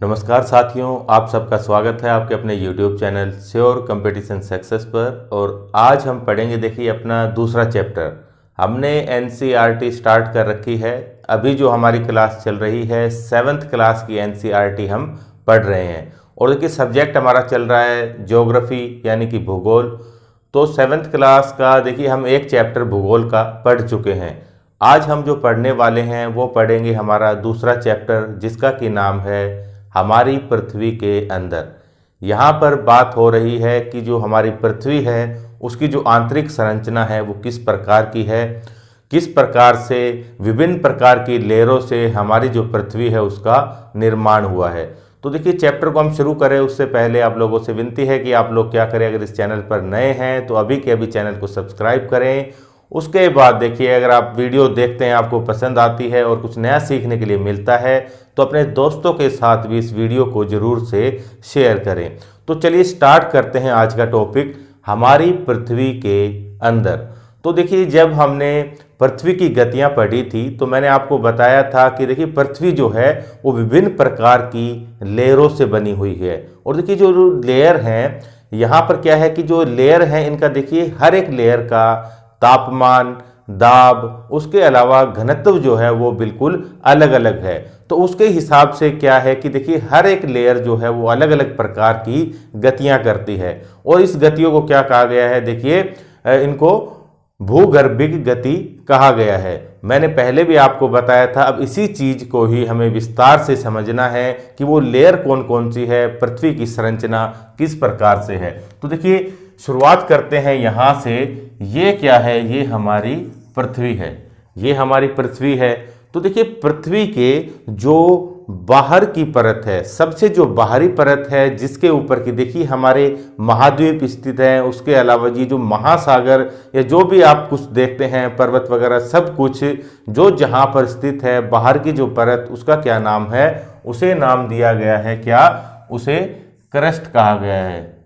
नमस्कार साथियों, आप सबका स्वागत है आपके अपने YouTube channel sure competition success पर। और आज हम पढ़ेंगे, देखिए, अपना दूसरा चैप्टर। हमने NCERT स्टार्ट कर रखी है। अभी जो हमारी क्लास चल रही है 7th क्लास की NCERT हम पढ़ रहे हैं। और देखिए सब्जेक्ट हमारा चल रहा है ज्योग्राफी यानी कि भूगोल। तो 7th क्लास का देखिए हम एक चैप्टर भूगोल का पढ़ चुके हैं। आज हम जो पढ़ने वाले हैं वो पढ़ेंगे हमारा दूसरा चैप्टर, जिसका कि नाम है हमारी पृथ्वी के अंदर। यहाँ पर बात हो रही है कि जो हमारी पृथ्वी है उसकी जो आंतरिक संरचना है वो किस प्रकार की है, किस प्रकार से विभिन्न प्रकार की लेयरों से हमारी जो पृथ्वी है उसका निर्माण हुआ है। तो देखिए चैप्टर को हम शुरू करें उससे पहले आप लोगों से विनती है कि आप लोग क्या करें, अगर इस चैनल पर नए हैं तो अभी के अभी चैनल को सब्सक्राइब करें। उसके बाद देखिए अगर आप वीडियो देखते हैं, आपको पसंद आती है और कुछ नया सीखने के लिए मिलता है तो अपने दोस्तों के साथ भी इस वीडियो को जरूर से शेयर करें। तो चलिए स्टार्ट करते हैं आज का टॉपिक, हमारी पृथ्वी के अंदर। तो देखिए जब हमने पृथ्वी की गतियां पढ़ी थी तो मैंने आपको बताया था कि देखिए पृथ्वी जो है वो विभिन्न प्रकार की लेयरों से बनी हुई है। और देखिए जो लेयर हैं यहाँ पर क्या है कि जो लेयर हैं इनका देखिए हर एक लेयर का तापमान, दाब, उसके अलावा घनत्व जो है वो बिल्कुल अलग अलग है। तो उसके हिसाब से क्या है कि देखिए हर एक लेयर जो है वो अलग अलग प्रकार की गतियां करती है। और इस गतियों को क्या कहा गया है, देखिए इनको भूगर्भिक गति कहा गया है। मैंने पहले भी आपको बताया था। अब इसी चीज को ही हमें विस्तार से समझना है कि वो लेयर कौन कौन सी है, पृथ्वी की संरचना किस प्रकार से है। तो देखिए शुरुआत करते हैं यहाँ से। ये क्या है, ये हमारी पृथ्वी है, ये हमारी पृथ्वी है। तो देखिए पृथ्वी के जो बाहर की परत है, सबसे जो बाहरी परत है जिसके ऊपर की देखिए हमारे महाद्वीप स्थित है, उसके अलावा ये जो महासागर या जो भी आप कुछ देखते हैं पर्वत वगैरह सब कुछ जो जहां पर स्थित है, बाहर की जो परत उसका क्या नाम है, उसे नाम दिया गया है क्या, उसे क्रस्ट कहा गया है।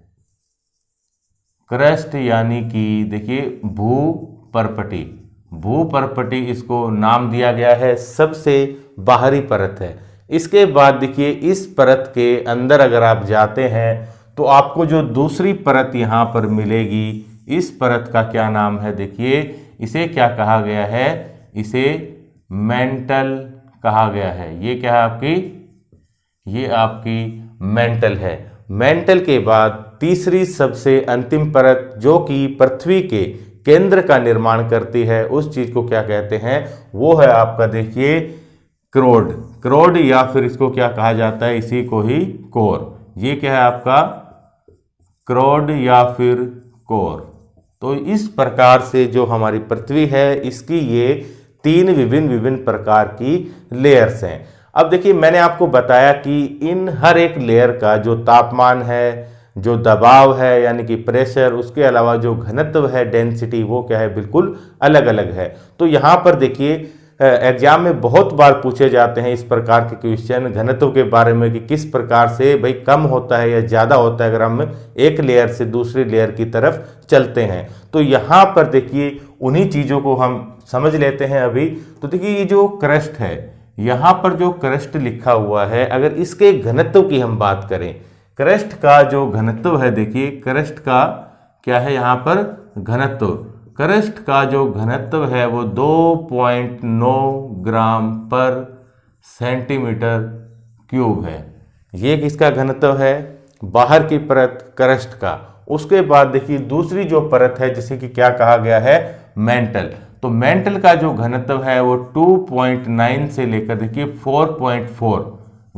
क्रस्ट यानी कि देखिए भूपर्पटी, भूपर्पटी इसको नाम दिया गया है, सबसे बाहरी परत है। इसके बाद देखिए इस परत के अंदर अगर आप जाते हैं तो आपको जो दूसरी परत यहाँ पर मिलेगी, इस परत का क्या नाम है, देखिए इसे क्या कहा गया है, इसे मेंटल कहा गया है। ये क्या है आपकी, ये आपकी मेंटल है। मेंटल के बाद तीसरी सबसे अंतिम परत जो कि पृथ्वी के केंद्र का निर्माण करती है, उस चीज को क्या कहते हैं, वो है आपका देखिए क्रोड। क्रोड या फिर इसको क्या कहा जाता है, इसी को ही कोर। ये क्या है आपका क्रोड या फिर कोर। तो इस प्रकार से जो हमारी पृथ्वी है इसकी ये तीन विभिन्न विभिन्न प्रकार की लेयर्स हैं। अब देखिए मैंने आपको बताया कि इन हर एक लेयर का जो तापमान है, जो दबाव है यानी कि प्रेशर, उसके अलावा जो घनत्व है, डेंसिटी, वो क्या है, बिल्कुल अलग अलग है। तो यहाँ पर देखिए एग्जाम में बहुत बार पूछे जाते हैं इस प्रकार के क्वेश्चन घनत्व के बारे में कि किस प्रकार से भाई कम होता है या ज़्यादा होता है अगर हम एक लेयर से दूसरी लेयर की तरफ चलते हैं। तो यहाँ पर देखिए उन्हीं चीज़ों को हम समझ लेते हैं अभी। तो देखिए ये जो क्रस्ट है, यहाँ पर जो क्रस्ट लिखा हुआ है, अगर इसके घनत्व की हम बात करें, क्रस्ट का जो घनत्व है, देखिए क्रस्ट का क्या है यहाँ पर घनत्व, क्रस्ट का जो घनत्व है वो 2.9 ग्राम पर सेंटीमीटर क्यूब है। ये किसका घनत्व है, बाहर की परत क्रस्ट का। उसके बाद देखिए दूसरी जो परत है जिसे कि क्या कहा गया है, मेंटल। तो मेंटल का जो घनत्व है वो 2.9 से लेकर देखिए 4.4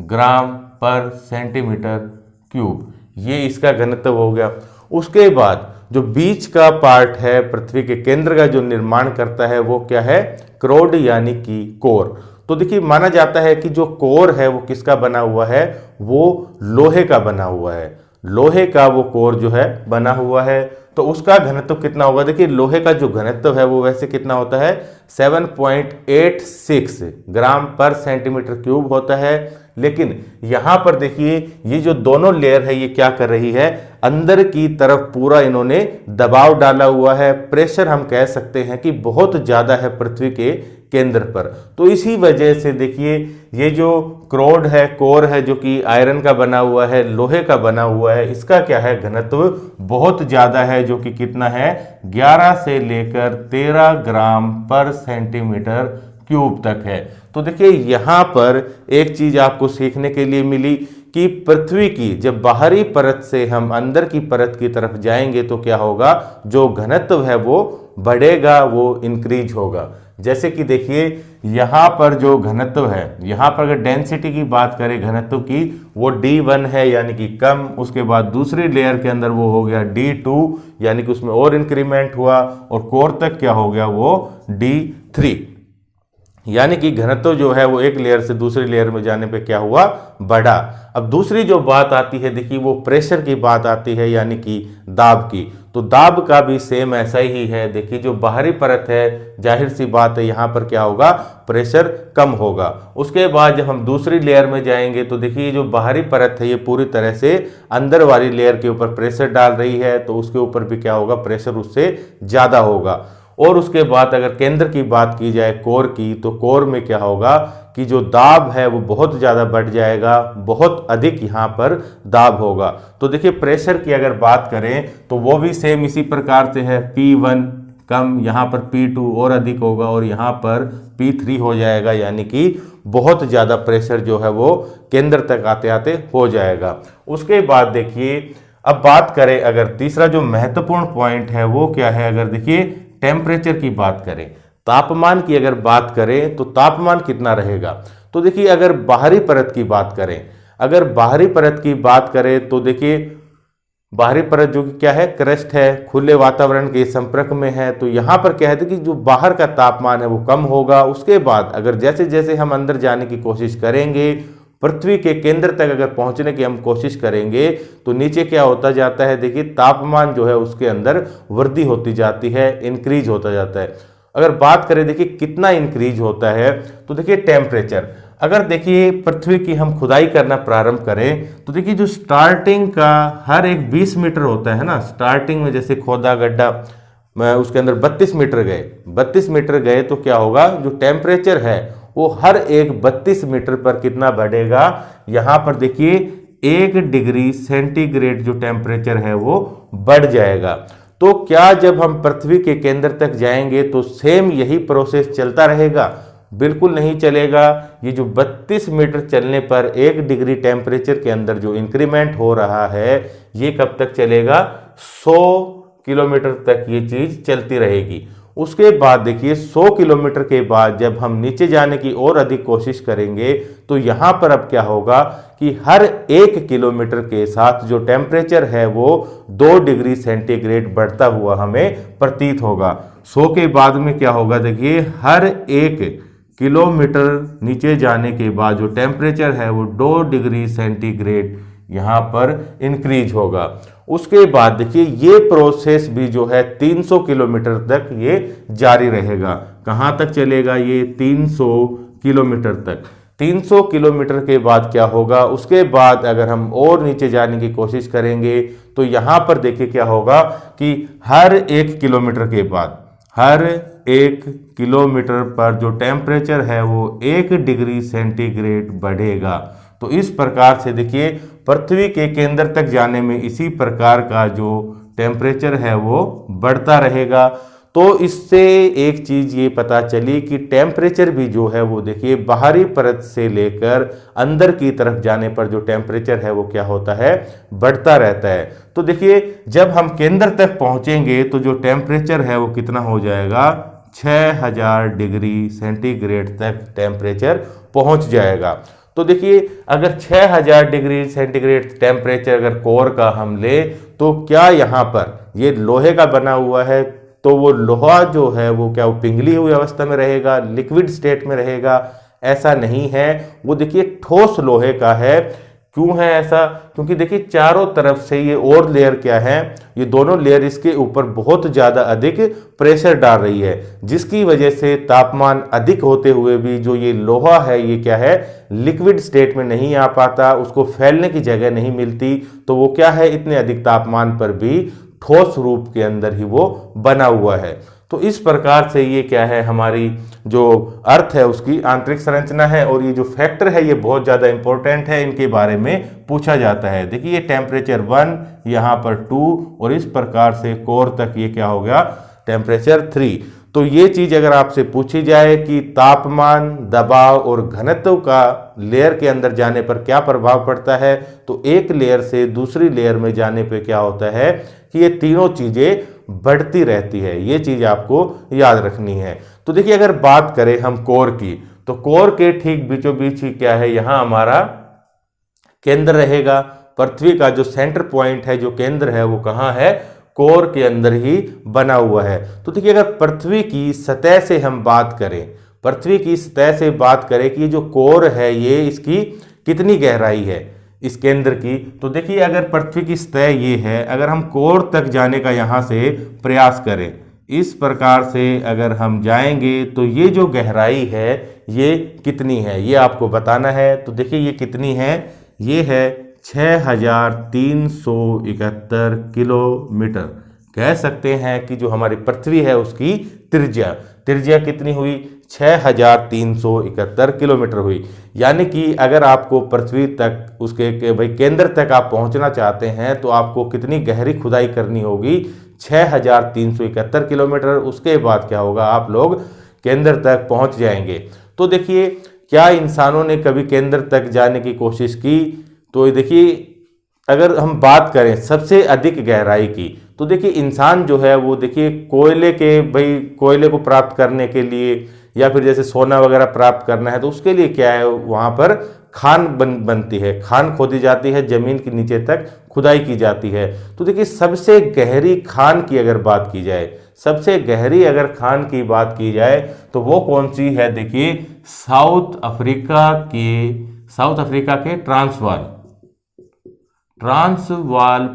ग्राम पर सेंटीमीटर क्यूब, ये इसका घनत्व हो गया। उसके बाद जो बीच का पार्ट है पृथ्वी के केंद्र का जो निर्माण करता है वो क्या है, क्रोड यानी कि कोर। तो देखिए माना जाता है कि जो कोर है वो किसका बना हुआ है, वो लोहे का बना हुआ है। लोहे का वो कोर जो है बना हुआ है। तो उसका घनत्व कितना होगा, देखिए लोहे का जो घनत्व है वो वैसे कितना होता है, 7.86 ग्राम पर सेंटीमीटर क्यूब होता है। लेकिन यहाँ पर देखिए ये जो दोनों लेयर है ये क्या कर रही है, अंदर की तरफ पूरा इन्होंने दबाव डाला हुआ है। प्रेशर हम कह सकते हैं कि बहुत ज़्यादा है पृथ्वी के केंद्र पर। तो इसी वजह से देखिए ये जो क्रोड है, कोर है, जो कि आयरन का बना हुआ है, लोहे का बना हुआ है, इसका क्या है, घनत्व बहुत ज़्यादा है, जो कि कितना है, 11 से लेकर 13 ग्राम पर सेंटीमीटर क्यूब तक है। तो देखिए यहाँ पर एक चीज आपको सीखने के लिए मिली कि पृथ्वी की जब बाहरी परत से हम अंदर की परत की तरफ जाएंगे तो क्या होगा, जो घनत्व है वो बढ़ेगा, वो इंक्रीज होगा। जैसे कि देखिए यहाँ पर जो घनत्व है, यहाँ पर अगर डेंसिटी की बात करें घनत्व की, वो D1 है यानी कि कम। उसके बाद दूसरी लेयर के अंदर वो हो गया D2 यानी कि उसमें और इंक्रीमेंट हुआ, और कोर तक क्या हो गया, वो D3 यानी कि घनत्व जो है वो एक लेयर से दूसरी लेयर में जाने पे क्या हुआ, बढ़ा। अब दूसरी जो बात आती है देखिए वो प्रेशर की बात आती है, यानी कि दाब की। तो दाब का भी सेम ऐसा ही है। देखिए जो बाहरी परत है, जाहिर सी बात है यहाँ पर क्या होगा, प्रेशर कम होगा। उसके बाद जब हम दूसरी लेयर में जाएंगे तो देखिए जो बाहरी परत है ये पूरी तरह से अंदर वाली लेयर के ऊपर प्रेशर डाल रही है, तो उसके ऊपर भी क्या होगा, प्रेशर उससे ज़्यादा होगा। और उसके बाद अगर केंद्र की बात की जाए कोर की, तो कोर में क्या होगा कि जो दाब है वो बहुत ज़्यादा बढ़ जाएगा, बहुत अधिक यहाँ पर दाब होगा। तो देखिए प्रेशर की अगर बात करें तो वो भी सेम इसी प्रकार से है, P1 कम, यहाँ पर P2 और अधिक होगा, और यहाँ पर P3 हो जाएगा, यानी कि बहुत ज़्यादा प्रेशर जो है वो केंद्र तक आते आते हो जाएगा। उसके बाद देखिए अब बात करें अगर तीसरा जो महत्वपूर्ण पॉइंट है वो क्या है, अगर देखिए टेम्परेचर की बात करें, तापमान की अगर बात करें तो तापमान कितना रहेगा। तो देखिए अगर बाहरी परत की बात करें, अगर बाहरी परत की बात करें तो देखिए बाहरी परत जो कि क्या है, क्रस्ट है, खुले वातावरण के संपर्क में है, तो यहाँ पर क्या है कि जो बाहर का तापमान है वो कम होगा। उसके बाद अगर जैसे जैसे हम अंदर जाने की कोशिश करेंगे, पृथ्वी के केंद्र तक अगर पहुंचने की हम कोशिश करेंगे तो नीचे क्या होता जाता है, देखिए तापमान जो है उसके अंदर वृद्धि होती जाती है, इंक्रीज होता जाता है। अगर बात करें देखिए कितना इंक्रीज होता है, तो देखिए टेम्परेचर, अगर देखिए पृथ्वी की हम खुदाई करना प्रारंभ करें तो देखिए जो स्टार्टिंग का हर एक 20 मीटर होता है ना, स्टार्टिंग में जैसे खोदा गड्ढा, उसके अंदर 32 मीटर गए, 32 मीटर गए तो क्या होगा, जो टेम्परेचर है वो हर एक 32 मीटर पर कितना बढ़ेगा, यहाँ पर देखिए 1 डिग्री सेंटीग्रेड जो टेम्परेचर है वो बढ़ जाएगा। तो क्या जब हम पृथ्वी के केंद्र तक जाएंगे तो सेम यही प्रोसेस चलता रहेगा? बिल्कुल नहीं चलेगा। ये जो 32 मीटर चलने पर 1 डिग्री टेम्परेचर के अंदर जो इंक्रीमेंट हो रहा है, ये कब तक चलेगा, 100 किलोमीटर तक ये चीज चलती रहेगी। उसके बाद देखिए 100 किलोमीटर के बाद जब हम नीचे जाने की और अधिक कोशिश करेंगे तो यहाँ पर अब क्या होगा कि हर 1 किलोमीटर के साथ जो टेम्परेचर है वो 2 डिग्री सेंटीग्रेड बढ़ता हुआ हमें प्रतीत होगा। 100 के बाद में क्या होगा, देखिए हर 1 किलोमीटर नीचे जाने के बाद जो टेम्परेचर है वो 2 डिग्री सेंटीग्रेड यहाँ पर इंक्रीज होगा। उसके बाद देखिए ये प्रोसेस भी जो है 300 किलोमीटर तक ये जारी रहेगा। कहाँ तक चलेगा ये, 300 किलोमीटर तक। 300 किलोमीटर के बाद क्या होगा, उसके बाद अगर हम और नीचे जाने की कोशिश करेंगे तो यहाँ पर देखिए क्या होगा कि हर 1 किलोमीटर के बाद, हर 1 किलोमीटर पर जो टेम्परेचर है वो 1 डिग्री सेंटीग्रेड बढ़ेगा। तो इस प्रकार से देखिए पृथ्वी के केंद्र तक जाने में इसी प्रकार का जो टेम्परेचर है वो बढ़ता रहेगा। तो इससे एक चीज ये पता चली कि टेम्परेचर भी जो है वो देखिए बाहरी परत से लेकर अंदर की तरफ जाने पर जो टेम्परेचर है वो क्या होता है, बढ़ता रहता है। तो देखिए जब हम केंद्र तक पहुंचेंगे तो जो टेम्परेचर है वो कितना हो जाएगा, 6000 डिग्री सेंटीग्रेड तक टेम्परेचर पहुंच जाएगा। तो देखिए अगर 6000 डिग्री सेंटीग्रेड टेम्परेचर अगर कोर का हम ले तो क्या यहाँ पर ये लोहे का बना हुआ है, तो वो लोहा जो है वो क्या वो पिघली हुई अवस्था में रहेगा, लिक्विड स्टेट में रहेगा? ऐसा नहीं है, वो देखिए ठोस लोहे का है। क्यों है ऐसा? क्योंकि देखिए चारों तरफ से ये और लेयर क्या है, ये दोनों लेयर इसके ऊपर बहुत ज़्यादा अधिक प्रेशर डाल रही है, जिसकी वजह से तापमान अधिक होते हुए भी जो ये लोहा है ये क्या है, लिक्विड स्टेट में नहीं आ पाता, उसको फैलने की जगह नहीं मिलती, तो वो क्या है, इतने अधिक तापमान पर भी ठोस रूप के अंदर ही वो बना हुआ है। तो इस प्रकार से ये क्या है, हमारी जो अर्थ है उसकी आंतरिक संरचना है, और ये जो फैक्टर है ये बहुत ज़्यादा इंपॉर्टेंट है, इनके बारे में पूछा जाता है। देखिए ये टेम्परेचर 1, यहाँ पर 2, और इस प्रकार से कोर तक ये क्या हो गया, टेम्परेचर 3। तो ये चीज़ अगर आपसे पूछी जाए कि तापमान, दबाव और घनत्व का लेयर के अंदर जाने पर क्या प्रभाव पड़ता है, तो एक लेयर से दूसरी लेयर में जाने पे क्या होता है कि ये तीनों चीज़ें बढ़ती रहती है। ये चीज़ आपको याद रखनी है। तो देखिए अगर बात करें हम कोर की, तो कोर के ठीक बीचों बीच ही क्या है, यहाँ हमारा केंद्र रहेगा। पृथ्वी का जो सेंटर पॉइंट है, जो केंद्र है, वो कहाँ है, कोर के अंदर ही बना हुआ है। तो देखिए अगर पृथ्वी की सतह से हम बात करें, पृथ्वी की सतह से बात करें कि जो कोर है ये इसकी कितनी गहराई है इस केंद्र की, तो देखिए अगर पृथ्वी की सतह ये है, अगर हम कोर तक जाने का यहाँ से प्रयास करें, इस प्रकार से अगर हम जाएंगे तो ये जो गहराई है ये कितनी है, ये आपको बताना है। तो देखिए ये कितनी है, ये है 6371 किलोमीटर। कह सकते हैं कि जो हमारी पृथ्वी है उसकी त्रिज्या कितनी हुई, 6371 किलोमीटर हुई। यानी कि अगर आपको पृथ्वी तक उसके भाई केंद्र तक आप पहुंचना चाहते हैं तो आपको कितनी गहरी खुदाई करनी होगी, 6371 किलोमीटर। उसके बाद क्या होगा, आप लोग केंद्र तक पहुंच जाएंगे। तो देखिए क्या इंसानों ने कभी केंद्र तक जाने की कोशिश की, तो देखिए अगर हम बात करें सबसे अधिक गहराई की, तो देखिए इंसान जो है वो देखिए कोयले को प्राप्त करने के लिए या फिर जैसे सोना वगैरह प्राप्त करना है तो उसके लिए क्या है, वहाँ पर खान बनती है, खान खोदी जाती है, जमीन के नीचे तक खुदाई की जाती है। तो देखिए सबसे गहरी खान की अगर बात की जाए, सबसे गहरी अगर खान की बात की जाए तो वो कौन सी है, देखिए साउथ अफ्रीका के ट्रांसवाल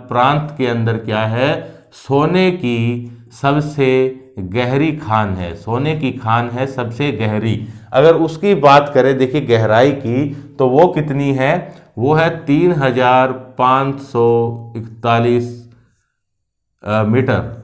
प्रांत के अंदर क्या है, सोने की सबसे गहरी खान है, सोने की खान है सबसे गहरी। अगर उसकी बात करें देखिए गहराई की, तो वो कितनी है, वो है 3541 मीटर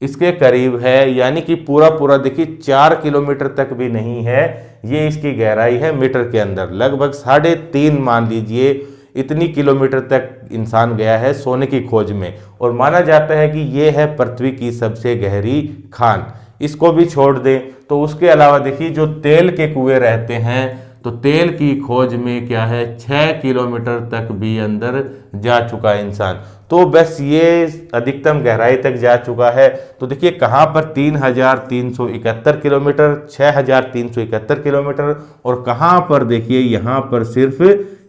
इसके करीब है। यानी कि पूरा देखिए 4 किलोमीटर तक भी नहीं है, ये इसकी गहराई है मीटर के अंदर। लगभग 3.5 मान लीजिए इतनी किलोमीटर तक इंसान गया है सोने की खोज में, और माना जाता है कि ये है पृथ्वी की सबसे गहरी खान। इसको भी छोड़ दें तो उसके अलावा देखिए जो तेल के कुएं रहते हैं, तो तेल की खोज में क्या है 6 किलोमीटर तक भी अंदर जा चुका है इंसान। तो बस ये अधिकतम गहराई तक जा चुका है। तो देखिए कहाँ पर 3371 किलोमीटर, 6371 किलोमीटर, और कहाँ पर देखिए यहाँ पर सिर्फ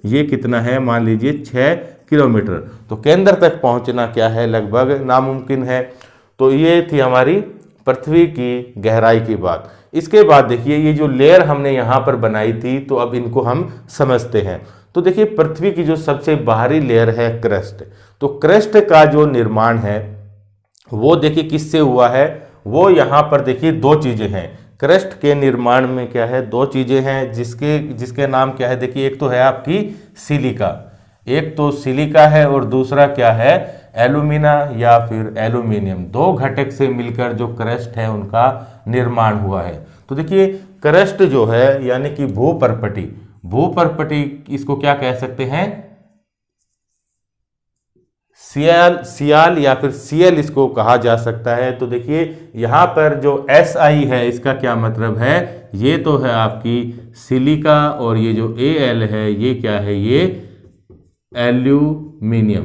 ये कितना है, मान लीजिए 6 किलोमीटर। तो केंद्र तक पहुंचना क्या है, लगभग नामुमकिन है। तो ये थी हमारी पृथ्वी की गहराई की बात। इसके बाद देखिए ये जो लेयर हमने यहाँ पर बनाई थी, तो अब इनको हम समझते हैं। तो देखिए पृथ्वी की जो सबसे बाहरी लेयर है क्रस्ट, तो क्रस्ट का जो निर्माण है वो देखिए किससे हुआ है, वो यहाँ पर देखिए 2 चीजें हैं। क्रस्ट के निर्माण में क्या है, 2 चीजें हैं जिसके नाम क्या है, देखिए एक तो है आपकी सिलिका, एक तो सिलिका है, और दूसरा क्या है, एल्यूमिना या फिर एल्यूमिनियम। 2 घटक से मिलकर जो क्रस्ट है उनका निर्माण हुआ है। तो देखिए क्रस्ट जो है यानी कि भूपर्पटी इसको क्या कह सकते हैं, सियाल या फिर सीएल इसको कहा जा सकता है। तो देखिए यहाँ पर जो SI है इसका क्या मतलब है, ये तो है आपकी सिलिका, और ये जो AL है ये क्या है, ये एल्यूमिनियम।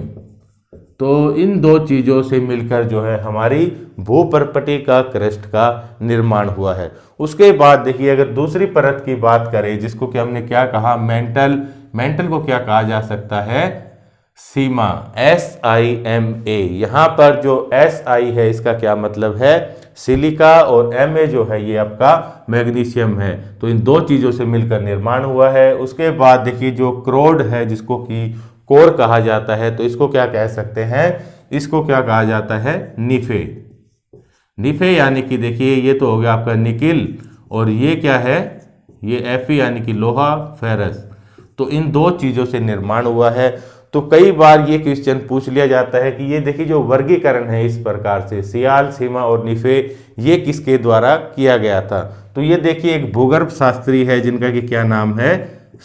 तो इन 2 चीज़ों से मिलकर जो है हमारी भूपर्पटी का क्रस्ट का निर्माण हुआ है। उसके बाद देखिए अगर दूसरी परत की बात करें, जिसको कि हमने क्या कहा, मेंटल को क्या कहा जा सकता है, सीमा, SIMA। यहाँ पर जो SI है इसका क्या मतलब है, सिलिका, और Ma जो है ये आपका मैग्नीशियम है। तो इन दो चीज़ों से मिलकर निर्माण हुआ है। उसके बाद देखिए जो क्रोड है जिसको कि कोर कहा जाता है, तो इसको क्या कह सकते हैं, इसको क्या कहा जाता है, निफे। निफे यानी कि देखिए ये तो हो गया आपका निकिल, और ये क्या है, ये Fe यानी कि लोहा, फेरस। तो इन दो चीज़ों से निर्माण हुआ है। तो कई बार ये क्वेश्चन पूछ लिया जाता है कि ये देखिए जो वर्गीकरण है इस प्रकार से सियाल, सीमा और निफे, ये किसके द्वारा किया गया था। तो ये देखिए एक भूगर्भ शास्त्री है जिनका कि क्या नाम है,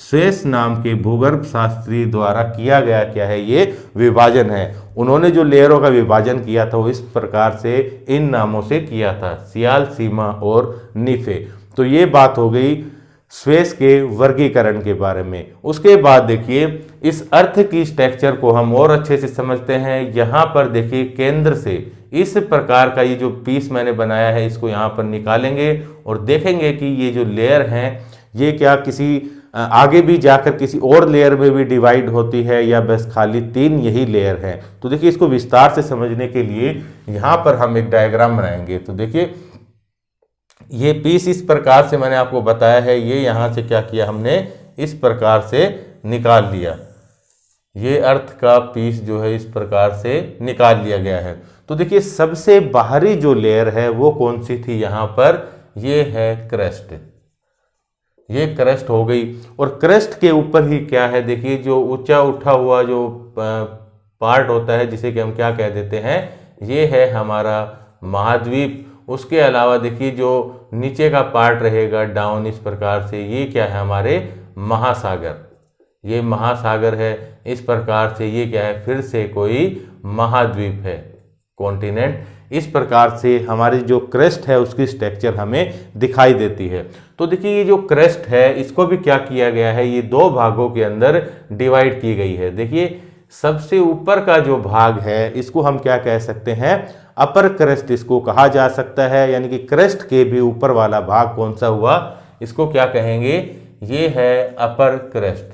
स्वेस नाम के भूगर्भ शास्त्री द्वारा किया गया क्या है, ये विभाजन है। उन्होंने जो लेयरों का विभाजन किया था वो इस प्रकार से इन नामों से किया था, सियाल, सीमा और निफे। तो ये बात हो गई स्वेस के वर्गीकरण के बारे में। उसके बाद देखिए इस अर्थ की स्ट्रक्चर को हम और अच्छे से समझते हैं। यहाँ पर देखिए केंद्र से इस प्रकार का ये जो पीस मैंने बनाया है इसको यहाँ पर निकालेंगे और देखेंगे कि ये जो लेयर हैं ये क्या किसी आगे भी जाकर किसी और लेयर में भी डिवाइड होती है या बस खाली तीन यही लेयर है। तो देखिए इसको विस्तार से समझने के लिए यहाँ पर हम एक डायग्राम बनाएंगे। तो देखिए ये पीस इस प्रकार से मैंने आपको बताया है, ये यहाँ से क्या किया हमने, इस प्रकार से निकाल लिया। ये अर्थ का पीस जो है इस प्रकार से निकाल लिया गया है। तो देखिए सबसे बाहरी जो लेयर है वो कौन सी थी, यहाँ पर ये है क्रस्ट। ये क्रस्ट हो गई, और क्रस्ट के ऊपर ही क्या है, देखिए जो ऊंचा उठा हुआ जो पार्ट होता है जिसे कि हम क्या कह देते हैं, ये है हमारा महाद्वीप। उसके अलावा देखिए जो नीचे का पार्ट रहेगा डाउन इस प्रकार से, ये क्या है, हमारे महासागर। ये महासागर है। इस प्रकार से ये क्या है, फिर से कोई महाद्वीप है, कॉन्टिनेंट। इस प्रकार से हमारी जो क्रस्ट है उसकी स्ट्रक्चर हमें दिखाई देती है। तो देखिए ये जो क्रस्ट है इसको भी क्या किया गया है, ये दो भागों के अंदर डिवाइड की गई है। देखिए सबसे ऊपर का जो भाग है इसको हम क्या कह सकते हैं, अपर क्रस्ट इसको कहा जा सकता है। यानी कि क्रस्ट के भी ऊपर वाला भाग कौन सा हुआ, इसको क्या कहेंगे, ये है अपर क्रस्ट।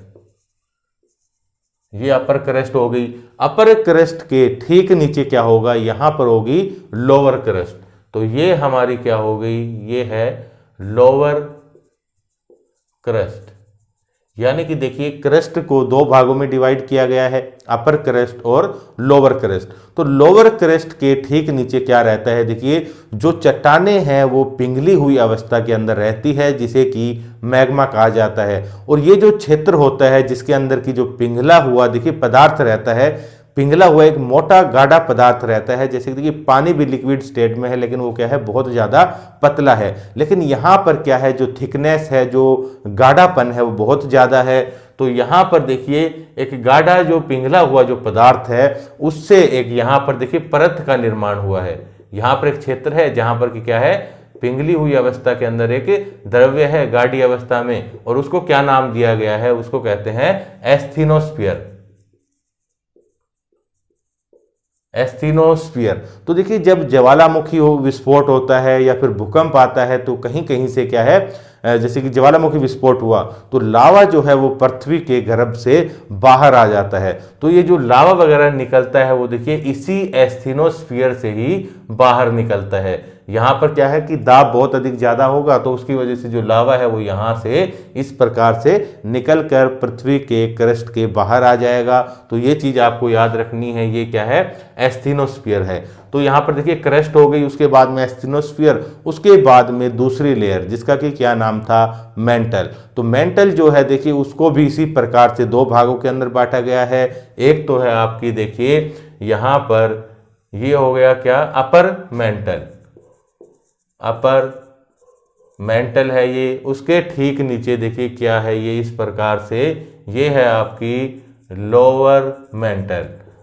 ये अपर क्रस्ट हो गई। अपर क्रस्ट के ठीक नीचे क्या होगा, यहां पर होगी लोअर क्रस्ट। तो ये हमारी क्या हो गई, ये है लोअर क्रस्ट। यानी कि देखिए क्रस्ट को दो भागों में डिवाइड किया गया है, अपर क्रस्ट और लोअर क्रस्ट। तो लोअर क्रस्ट के ठीक नीचे क्या रहता है, देखिए जो चट्टानें हैं वो पिघली हुई अवस्था के अंदर रहती है जिसे कि मैग्मा कहा जाता है। और ये जो क्षेत्र होता है जिसके अंदर की जो पिघला हुआ देखिए पदार्थ रहता है, पिघला हुआ एक मोटा गाढ़ा पदार्थ रहता है। जैसे कि देखिए पानी भी लिक्विड स्टेट में है लेकिन वो क्या है, बहुत ज़्यादा पतला है। लेकिन यहाँ पर क्या है, जो थिकनेस है, जो गाढ़ापन है वो बहुत ज़्यादा है। तो यहाँ पर देखिए एक गाढ़ा जो पिघला हुआ जो पदार्थ है उससे एक यहाँ पर देखिए परत का निर्माण हुआ है। यहाँ पर एक क्षेत्र है जहाँ पर कि क्या है, पिघली हुई अवस्था के अंदर एक द्रव्य है गाढ़ी अवस्था में, और उसको क्या नाम दिया गया है, उसको कहते हैं एस्थीनोस्फीयर। एस्थीनोस्फीयर। तो देखिए जब ज्वालामुखी विस्फोट होता है या फिर भूकंप आता है तो कहीं कहीं से क्या है, जैसे कि ज्वालामुखी विस्फोट हुआ तो लावा जो है वो पृथ्वी के गर्भ से बाहर आ जाता है। तो ये जो लावा वगैरह निकलता है वो देखिए इसी एस्थीनोस्फीयर से ही बाहर निकलता है। यहाँ पर क्या है कि दाब बहुत अधिक ज़्यादा होगा तो उसकी वजह से जो लावा है वो यहाँ से इस प्रकार से निकलकर पृथ्वी के क्रस्ट के बाहर आ जाएगा। तो ये चीज़ आपको याद रखनी है, ये क्या है, एस्थीनोस्फीयर है। तो यहाँ पर देखिए क्रस्ट हो गई, उसके बाद में एस्थीनोस्फीयर, उसके बाद में दूसरी लेयर जिसका कि क्या नाम था, मेंटल। तो मेंटल जो है देखिए उसको भी इसी प्रकार से दो भागों के अंदर बांटा गया है। एक तो है आपकी देखिए यहाँ पर ये हो गया क्या, अपर मेंटल। अपर मेंटल है ये। उसके ठीक नीचे देखिए क्या है, ये इस प्रकार से ये है आपकी लोअर मेंटल।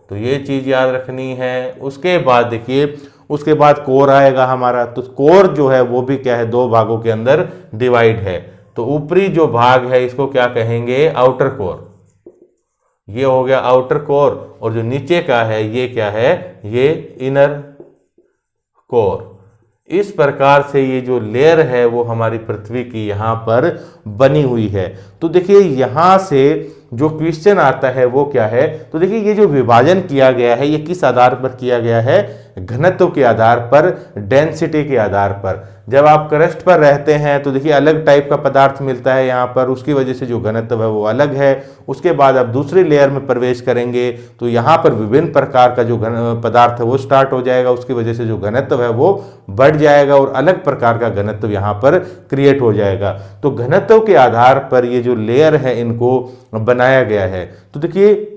तो ये चीज़ याद रखनी है। उसके बाद देखिए उसके बाद कोर आएगा हमारा। तो कोर जो है वो भी क्या है, दो भागों के अंदर डिवाइड है। तो ऊपरी जो भाग है इसको क्या कहेंगे, आउटर कोर। ये हो गया आउटर कोर, और जो नीचे का है ये क्या है, ये इनर कोर। इस प्रकार से ये जो लेयर है वो हमारी पृथ्वी की यहाँ पर बनी हुई है। तो देखिए यहाँ से जो क्वेश्चन आता है वो क्या है, तो देखिए ये जो विभाजन किया गया है ये किस आधार पर किया गया है, घनत्व के आधार पर, डेंसिटी के आधार पर। जब आप क्रस्ट पर रहते हैं तो देखिए अलग टाइप का पदार्थ मिलता है यहाँ पर, उसकी वजह से जो घनत्व है वो अलग है। उसके बाद आप दूसरी लेयर में प्रवेश करेंगे तो यहाँ पर विभिन्न प्रकार का जो पदार्थ है वो स्टार्ट हो जाएगा, उसकी वजह से जो घनत्व है वो बढ़ जाएगा और अलग प्रकार का घनत्व यहाँ पर क्रिएट हो जाएगा। तो घनत्व के आधार पर ये जो लेयर है इनको बनाया गया है। तो देखिए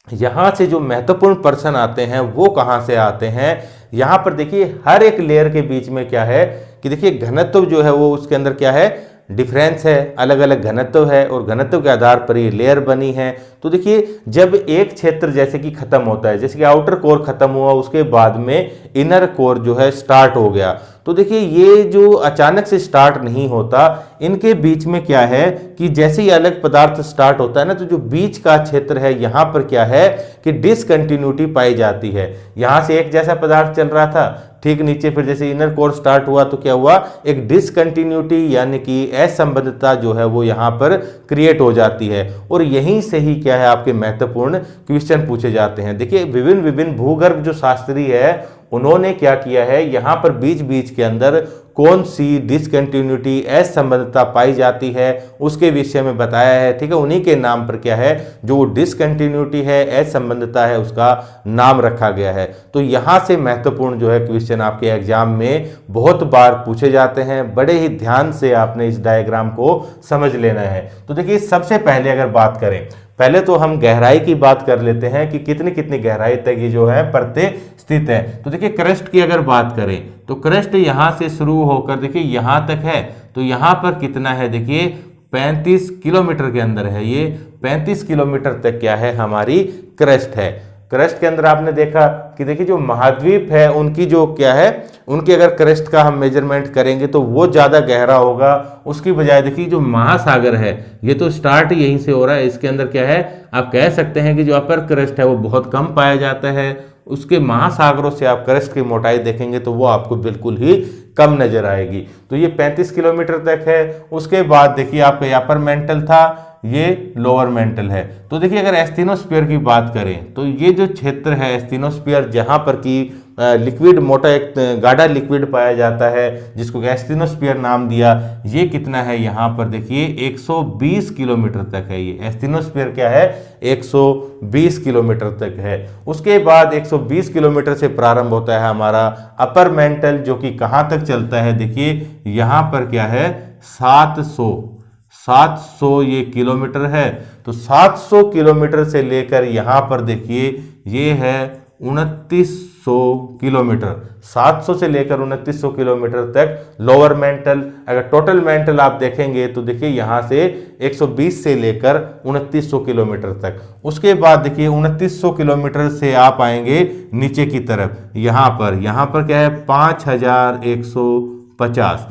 यहां से जो महत्वपूर्ण प्रश्न आते हैं वो कहां से आते हैं, यहां पर देखिए हर एक लेयर के बीच में क्या है कि देखिए घनत्व जो है वो उसके अंदर क्या है, डिफरेंस है, अलग अलग घनत्व है और घनत्व के आधार पर ये लेयर बनी है। तो देखिए जब एक क्षेत्र जैसे कि खत्म होता है, जैसे कि आउटर कोर खत्म हुआ उसके बाद में इनर कोर जो है स्टार्ट हो गया, तो देखिए ये जो अचानक से स्टार्ट नहीं होता, इनके बीच में क्या है कि जैसे ही अलग पदार्थ स्टार्ट होता है ना, तो जो बीच का क्षेत्र है यहाँ पर क्या है कि डिसकंटिन्यूटी पाई जाती है। यहाँ से एक जैसा पदार्थ चल रहा था, ठीक नीचे फिर जैसे इनर कोर स्टार्ट हुआ तो क्या हुआ, एक डिसकंटिन्यूटी यानी कि असंबद्धता जो है वो यहाँ पर क्रिएट हो जाती है। और यहीं से ही क्या है आपके महत्वपूर्ण क्वेश्चन पूछे जाते हैं। देखिए विभिन्न विभिन्न भूगर्भ जो शास्त्री है उन्होंने क्या किया है, यहाँ पर बीच बीच के अंदर कौन सी डिसकंटिन्यूटी असंबद्धता पाई जाती है उसके विषय में बताया है। ठीक है, उन्हीं के नाम पर क्या है, जो डिसकंटिन्यूटी है, असंबद्धता है, उसका नाम रखा गया है। तो यहाँ से महत्वपूर्ण जो है क्वेश्चन आपके एग्जाम में बहुत बार पूछे जाते हैं। बड़े ही ध्यान से आपने इस डायग्राम को समझ लेना है। तो देखिए सबसे पहले अगर बात करें, पहले तो हम गहराई की बात कर लेते हैं कि कितनी कितनी गहराई तक ये जो है परतें स्थित है। तो देखिए क्रस्ट की अगर बात करें तो क्रस्ट यहां से शुरू होकर देखिए यहां तक है, तो यहां पर कितना है, देखिए 35 किलोमीटर के अंदर है, ये 35 किलोमीटर तक क्या है हमारी क्रस्ट है। क्रस्ट के अंदर आपने देखा कि देखिए जो महाद्वीप है उनकी जो क्या है, उनकी अगर क्रस्ट का हम मेजरमेंट करेंगे तो वो ज़्यादा गहरा होगा, उसकी बजाय देखिए जो महासागर है ये तो स्टार्ट यहीं से हो रहा है। इसके अंदर क्या है, आप कह सकते हैं कि जो अपर क्रस्ट है वो बहुत कम पाया जाता है, उसके महासागरों से आप क्रस्ट की मोटाई देखेंगे तो वो आपको बिल्कुल ही कम नजर आएगी। तो ये 35 किलोमीटर तक है। उसके बाद देखिए आपका अपर मेंटल था, ये लोअर मेंटल है। तो देखिए अगर एस्थेनोस्फीयर की बात करें तो ये जो क्षेत्र है एस्थेनोस्फीयर, जहां पर कि लिक्विड मोटा एक गाढ़ा लिक्विड पाया जाता है जिसको एस्थेनोस्फीयर नाम दिया, ये कितना है यहाँ पर देखिए 120 किलोमीटर तक है। ये एस्थेनोस्फीयर क्या है, 120 किलोमीटर तक है। उसके बाद 120 किलोमीटर से प्रारंभ होता है हमारा अपर मेंटल, जो कि कहाँ तक चलता है, देखिए यहाँ पर क्या है 700 ये किलोमीटर है। तो 700 किलोमीटर से लेकर यहाँ पर देखिए ये है 2900 किलोमीटर, 700 से लेकर 2900 किलोमीटर तक लोअर मेंटल। अगर टोटल मेंटल आप देखेंगे तो देखिए यहाँ से 120 से लेकर 2900 किलोमीटर तक। उसके बाद देखिए 2900 किलोमीटर से आप आएंगे नीचे की तरफ, यहाँ पर क्या है 5150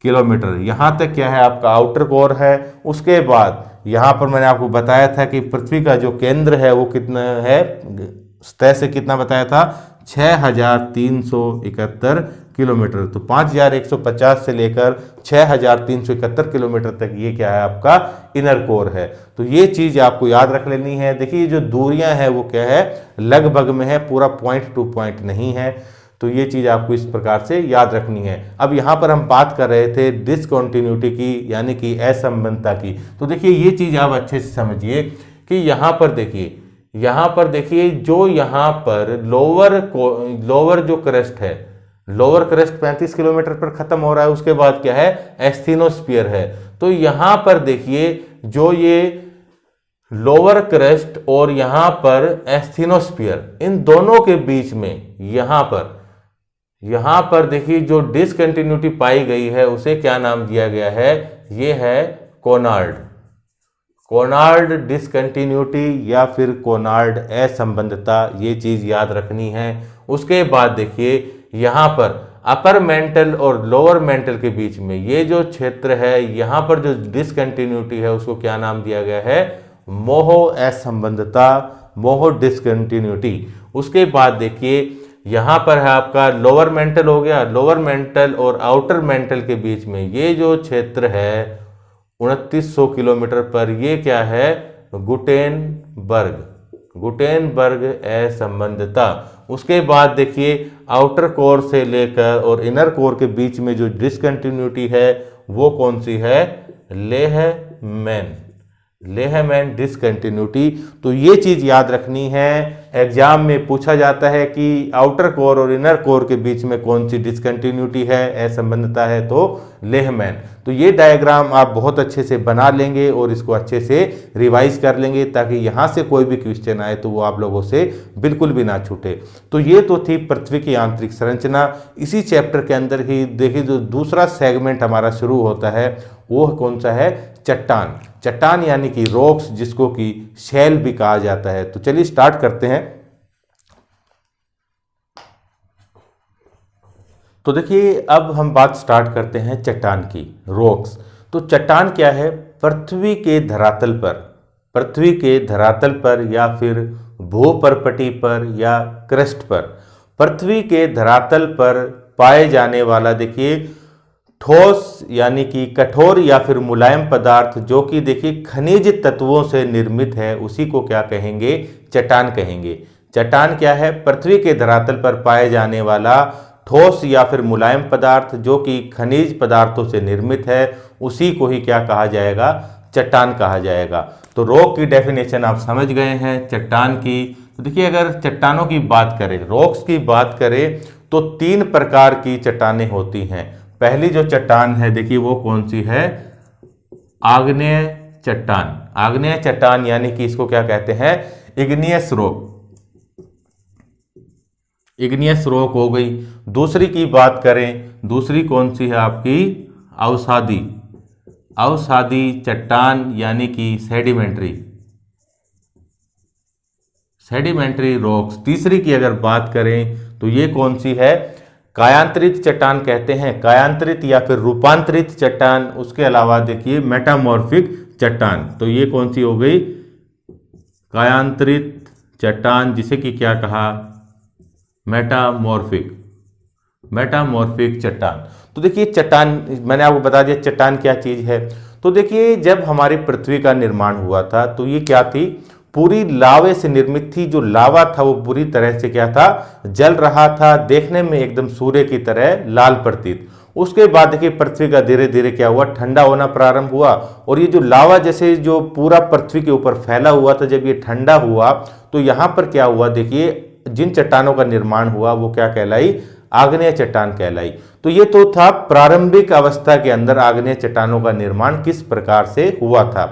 किलोमीटर, यहाँ तक क्या है आपका आउटर कोर है। उसके बाद यहाँ पर मैंने आपको बताया था कि पृथ्वी का जो केंद्र है वो कितना है, सतह से कितना बताया था 6371 किलोमीटर। तो 5150 से लेकर 6371 किलोमीटर तक ये क्या है आपका इनर कोर है। तो ये चीज आपको याद रख लेनी है। देखिए जो दूरियां हैं वो क्या है, लगभग में है, पूरा पॉइंट टू पॉइंट नहीं है। तो ये चीज आपको इस प्रकार से याद रखनी है। अब यहाँ पर हम बात कर रहे थे डिसकंटिन्यूटी की, यानी कि असंबद्धता की। तो देखिए ये चीज आप अच्छे से समझिए कि यहाँ पर देखिए जो यहाँ पर लोअर जो क्रस्ट है, लोअर क्रस्ट 35 किलोमीटर पर खत्म हो रहा है। उसके बाद क्या है एस्थेनोस्फीयर है। तो यहाँ पर देखिए जो ये लोअर क्रस्ट और यहाँ पर एस्थेनोस्फीयर, इन दोनों के बीच में यहाँ पर देखिए जो डिसकंटिन्यूटी पाई गई है उसे क्या नाम दिया गया है, ये है कोनार्ड डिसकंटिन्यूटी या फिर कोनार्ड असंबद्धता, ये चीज याद रखनी है। उसके बाद देखिए यहाँ पर अपर मेंटल और लोअर मेंटल के बीच में ये जो क्षेत्र है, यहाँ पर जो डिसकंटिन्यूटी है उसको क्या नाम दिया गया है, मोह असंबद्धता, मोह डिसकंटिन्यूटी। उसके बाद देखिए यहाँ पर है आपका लोअर मेंटल हो गया, लोअर मेंटल और आउटर मेंटल के बीच में ये जो क्षेत्र है 2900 किलोमीटर पर, ये क्या है गुटेनबर्ग, गुटेनबर्ग असंबद्धता। उसके बाद देखिए आउटर कोर से लेकर और इनर कोर के बीच में जो डिसकंटिन्यूटी है वो कौन सी है? Lehman, Lehman discontinuity. तो ये चीज याद रखनी है, एग्जाम में पूछा जाता है कि आउटर कोर और इनर कोर के बीच में कौन सी डिसकंटिन्यूटी है, असंबद्धता है, तो लेहमैन। तो ये डायग्राम आप बहुत अच्छे से बना लेंगे और इसको अच्छे से रिवाइज कर लेंगे ताकि यहाँ से कोई भी क्वेश्चन आए तो वो आप लोगों से बिल्कुल भी ना छूटे। तो ये तो थी पृथ्वी की आंतरिक संरचना। इसी चैप्टर के अंदर ही देखिए जो दूसरा सेगमेंट हमारा शुरू होता है वो कौन सा है? चट्टान। चट्टान यानी कि रॉक्स, जिसको कि शैल भी कहा जाता है। तो चलिए स्टार्ट करते हैं। तो देखिए अब हम बात स्टार्ट करते हैं चट्टान की, रॉक्स। तो चट्टान क्या है? पृथ्वी के धरातल पर, पृथ्वी के धरातल पर या फिर भूपर्पटी पर या क्रस्ट पर, पृथ्वी के धरातल पर पाए जाने वाला देखिए ठोस यानी कि कठोर या फिर मुलायम पदार्थ जो कि देखिए खनिज तत्वों से निर्मित है, उसी को क्या कहेंगे? चट्टान कहेंगे। चट्टान क्या है? पृथ्वी के धरातल पर पाए जाने वाला ठोस या फिर मुलायम पदार्थ जो कि खनिज पदार्थों से निर्मित है, उसी को ही क्या कहा जाएगा? चट्टान कहा जाएगा। तो रॉक की डेफिनेशन आप समझ गए हैं चट्टान की। तो देखिए अगर चट्टानों की बात करें, रॉक्स की बात करें, तो 3 प्रकार की चट्टानें होती हैं। पहली जो चट्टान है देखिए वो कौन सी है? आग्नेय चट्टान। आग्नेय चट्टान यानी कि इसको क्या कहते हैं? इग्नियस रॉक, इग्नियस रॉक हो गई। दूसरी की बात करें, दूसरी कौन सी है आपकी? अवसादी, अवसादी चट्टान यानी कि सेडिमेंट्री, सेडिमेंट्री रॉक्स। तीसरी की अगर बात करें तो ये कौन सी है? कायांतरित चट्टान कहते हैं, कायांतरित या फिर रूपांतरित चट्टान। उसके अलावा देखिए मेटामॉर्फिक चट्टान। तो ये कौन सी हो गई? कायांतरित चट्टान, जिसे कि क्या कहा? मेटामॉर्फिक, मेटामॉर्फिक चट्टान। तो देखिए चट्टान, मैंने आपको बता दिया चट्टान क्या चीज है। तो देखिए जब हमारी पृथ्वी का निर्माण हुआ था तो ये क्या थी? पूरी लावे से निर्मित थी। जो लावा था वो पूरी तरह से क्या था? जल रहा था, देखने में एकदम सूर्य की तरह लाल प्रतीत। उसके बाद देखिए पृथ्वी का धीरे धीरे क्या हुआ? ठंडा होना प्रारंभ हुआ और ये जो लावा जैसे जो पूरा पृथ्वी के ऊपर फैला हुआ था, जब ये ठंडा हुआ तो यहां पर क्या हुआ? देखिए जिन चट्टानों का निर्माण हुआ वो क्या कहलाई? आग्नेय चट्टान कहलाई। तो ये तो था प्रारंभिक अवस्था के अंदर आग्नेय चट्टानों का निर्माण किस प्रकार से हुआ था।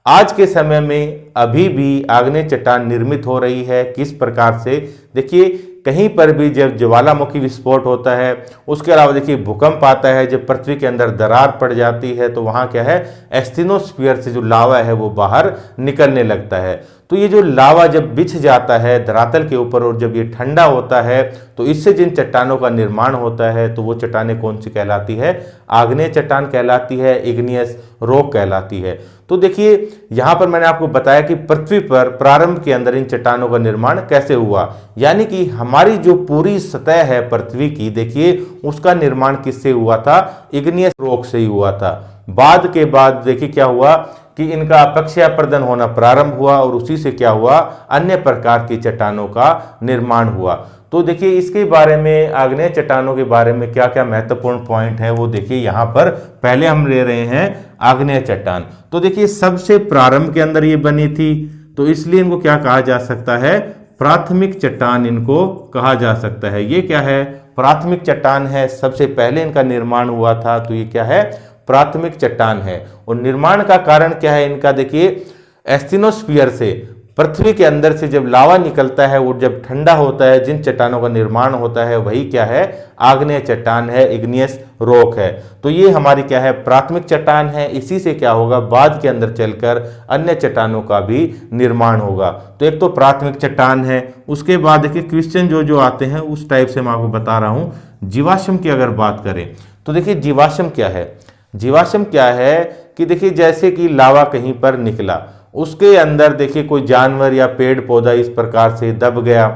आज के समय में अभी भी आग्नेय चट्टान निर्मित हो रही है। किस प्रकार से? देखिए कहीं पर भी जब ज्वालामुखी विस्फोट होता है, उसके अलावा देखिए भूकंप आता है, जब पृथ्वी के अंदर दरार पड़ जाती है तो वहां क्या है? एस्थिनोस्फीयर से जो लावा है वो बाहर निकलने लगता है। तो ये जो लावा जब बिछ जाता है धरातल के ऊपर और जब ये ठंडा होता है तो इससे जिन चट्टानों का निर्माण होता है तो वो चट्टानें कौन सी कहलाती है? आग्नेय चट्टान कहलाती है, इग्नियस रॉक कहलाती है। तो देखिए यहां पर मैंने आपको बताया कि पृथ्वी पर प्रारंभ के अंदर इन चट्टानों का निर्माण कैसे हुआ, यानी कि हमारी जो पूरी सतह है पृथ्वी की, देखिए उसका निर्माण किससे हुआ था? इग्नियस रॉक से ही हुआ था। बाद के बाद देखिए क्या हुआ कि इनका अपक्षय प्रदन होना प्रारंभ हुआ और उसी से क्या हुआ? अन्य प्रकार की चट्टानों का निर्माण हुआ। तो देखिए इसके बारे में, आग्नेय चट्टानों के बारे में क्या क्या महत्वपूर्ण पॉइंट है वो देखिए यहाँ पर। पहले हम ले रहे हैं आग्नेय चट्टान। तो देखिए सबसे प्रारंभ के अंदर ये बनी थी, तो इसलिए इनको क्या कहा जा सकता है? प्राथमिक चट्टान इनको कहा जा सकता है। ये क्या है? प्राथमिक चट्टान है। सबसे पहले इनका निर्माण हुआ था तो ये क्या है? प्राथमिक चट्टान है। और निर्माण का कारण क्या है इनका? देखिए एस्थिनोस्फीयर से, पृथ्वी के अंदर से जब लावा निकलता है और जब ठंडा होता है, जिन चट्टानों का निर्माण होता है वही क्या है? आग्नेय चट्टान है, इग्नियस रॉक है। तो ये हमारी क्या है? प्राथमिक चट्टान है। इसी से क्या होगा? बाद के अंदर चलकर अन्य चट्टानों का भी निर्माण होगा। तो एक तो प्राथमिक चट्टान है। उसके बाद देखिए क्वेश्चन जो जो आते हैं उस टाइप से मैं आपको बता रहा हूं। जीवाश्म की अगर बात करें तो देखिए जीवाश्म क्या है? जीवाश्म क्या है कि देखिए जैसे कि लावा कहीं पर निकला, उसके अंदर देखिए कोई जानवर या पेड़ पौधा इस प्रकार से दब गया,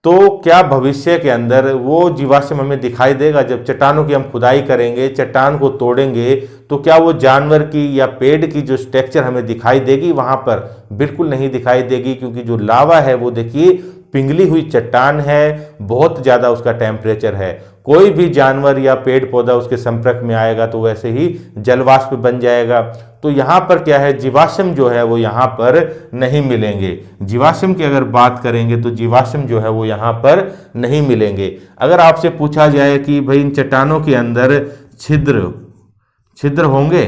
तो क्या भविष्य के अंदर वो जीवाश्म हमें दिखाई देगा? जब चट्टानों की हम खुदाई करेंगे, चट्टान को तोड़ेंगे, तो क्या वो जानवर की या पेड़ की जो स्ट्रक्चर हमें दिखाई देगी वहां पर? बिल्कुल नहीं दिखाई देगी, क्योंकि जो लावा है वो देखिए पिघली हुई चट्टान है, बहुत ज़्यादा उसका टेम्परेचर है। कोई भी जानवर या पेड़ पौधा उसके संपर्क में आएगा तो वैसे ही जलवाष्प बन जाएगा। तो यहाँ पर क्या है, जीवाश्म जो है वो यहाँ पर नहीं मिलेंगे। जीवाश्म की अगर बात करेंगे तो जीवाश्म जो है वो यहाँ पर नहीं मिलेंगे। अगर आपसे पूछा जाए कि भाई इन चट्टानों के अंदर छिद्र होंगे,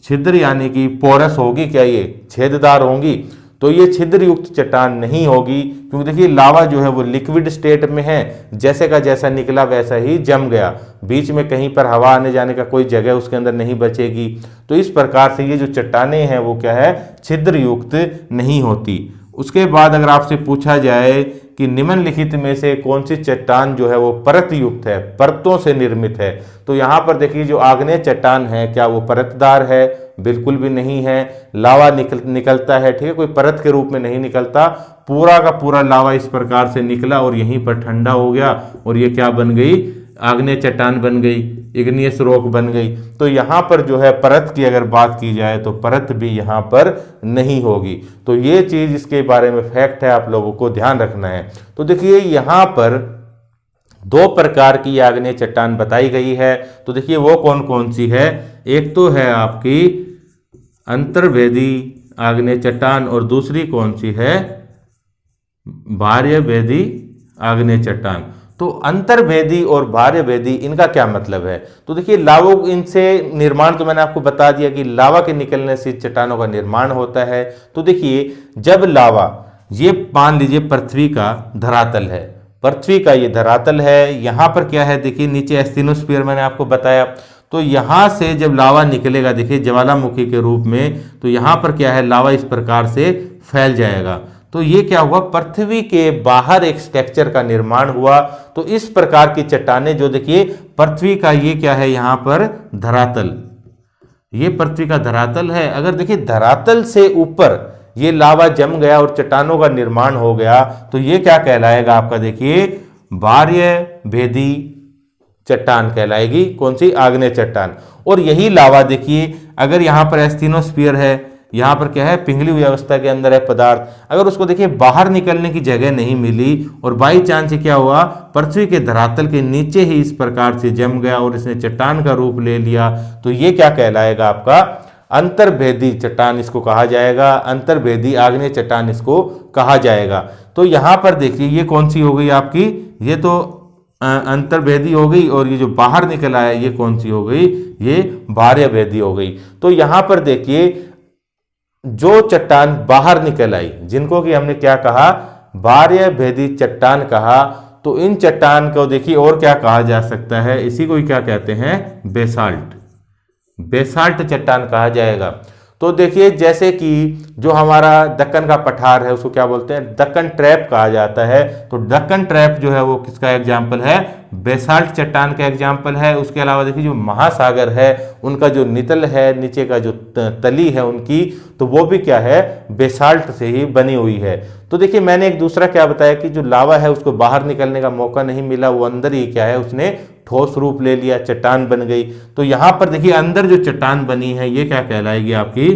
छिद्र यानी कि पोरस होगी क्या, ये छेददार होंगी, तो ये छिद्र युक्त चट्टान नहीं होगी, क्योंकि देखिए लावा जो है वो लिक्विड स्टेट में है, जैसे का जैसा निकला वैसा ही जम गया, बीच में कहीं पर हवा आने जाने का कोई जगह उसके अंदर नहीं बचेगी। तो इस प्रकार से ये जो चट्टानें हैं वो क्या है, छिद्र युक्त नहीं होती। उसके बाद अगर आपसे पूछा जाए कि निम्नलिखित में से कौन सी चट्टान जो है वो परत युक्त है, परतों से निर्मित है, तो यहाँ पर देखिए जो आग्नेय चट्टान है क्या वो परतदार है? बिल्कुल भी नहीं है। लावा निकलता है, ठीक है, कोई परत के रूप में नहीं निकलता, पूरा का पूरा लावा इस प्रकार से निकला और यहीं पर ठंडा हो गया और ये क्या बन गई, आग्नेय चट्टान बन गई, इग्नियस रॉक बन गई। तो यहाँ पर जो है परत की अगर बात की जाए तो परत भी यहाँ पर नहीं होगी। तो ये चीज इसके बारे में फैक्ट है, आप लोगों को ध्यान रखना है। तो देखिए यहाँ पर दो प्रकार की आग्नेय चट्टान बताई गई है। तो देखिए वो कौन कौन सी है, एक तो है आपकी अंतर्वेदी आग्नेय चट्टान और दूसरी कौन सी है, बाह्यवेदी आग्नेय चट्टान। तो अंतर्वेदी और बाह्यवेदी इनका क्या मतलब है? तो देखिए लावों इनसे निर्माण तो मैंने आपको बता दिया कि लावा के निकलने से चट्टानों का निर्माण होता है। तो देखिए जब लावा, ये मान लीजिए पृथ्वी का धरातल है, पृथ्वी का ये धरातल है, यहाँ पर क्या है देखिए नीचे एस्थिनोस्फीयर मैंने आपको बताया। तो यहाँ से जब लावा निकलेगा देखिए ज्वालामुखी के रूप में, तो यहाँ पर क्या है, लावा इस प्रकार से फैल जाएगा। तो ये क्या हुआ, पृथ्वी के बाहर एक स्ट्रक्चर का निर्माण हुआ। तो इस प्रकार की चट्टानें जो देखिए पृथ्वी का ये क्या है, यहाँ पर धरातल, ये पृथ्वी का धरातल है। अगर देखिए धरातल से ऊपर ये लावा जम गया और चट्टानों का निर्माण हो गया तो ये क्या कहलाएगा आपका, देखिए बाह्यवेदी चट्टान कहलाएगी। कौन सी, आग्नेय चट्टान। और यही लावा देखिए अगर यहाँ पर एस्थिनोस्फीयर है, यहाँ पर क्या है, पिघली हुई अवस्था के अंदर है पदार्थ, अगर उसको देखिए बाहर निकलने की जगह नहीं मिली और बाई चांस क्या हुआ, पृथ्वी के धरातल के नीचे ही इस प्रकार से जम गया और इसने चट्टान का रूप ले लिया, तो ये क्या कहलाएगा आपका, अंतर्वेदी चट्टान इसको कहा जाएगा, अंतर्वेदी आग्नेय चट्टान इसको कहा जाएगा। तो यहाँ पर देखिए ये कौन सी हो गई आपकी, ये तो अंतर्वेदी हो गई, और ये जो बाहर निकल आया ये कौन सी हो गई, ये बाह्यवेदी हो गई। तो यहाँ पर देखिए जो चट्टान बाहर निकल आई, जिनको कि हमने क्या कहा, बाह्यवेदी चट्टान कहा, तो इन चट्टान को देखिए और क्या कहा जा सकता है, इसी को क्या कहते हैं, बेसाल्ट, बेसाल्ट चट्टान कहा जाएगा। तो देखिए जैसे कि जो हमारा दक्कन का पठार है उसको क्या बोलते हैं, दक्कन ट्रैप कहा जाता है। तो दक्कन ट्रैप जो है वो किसका एग्जाम्पल है, बेसाल्ट चट्टान का एग्जाम्पल है। उसके अलावा देखिए जो महासागर है उनका जो नितल है, नीचे का जो तली है उनकी, तो वो भी क्या है, बेसाल्ट से ही बनी हुई है। तो देखिए मैंने एक दूसरा क्या बताया कि जो लावा है उसको बाहर निकलने का मौका नहीं मिला, वो अंदर ही क्या है, उसने ठोस रूप ले लिया, चट्टान बन गई। तो यहां पर देखिए अंदर जो चट्टान बनी है ये क्या कहलाएगी आपकी,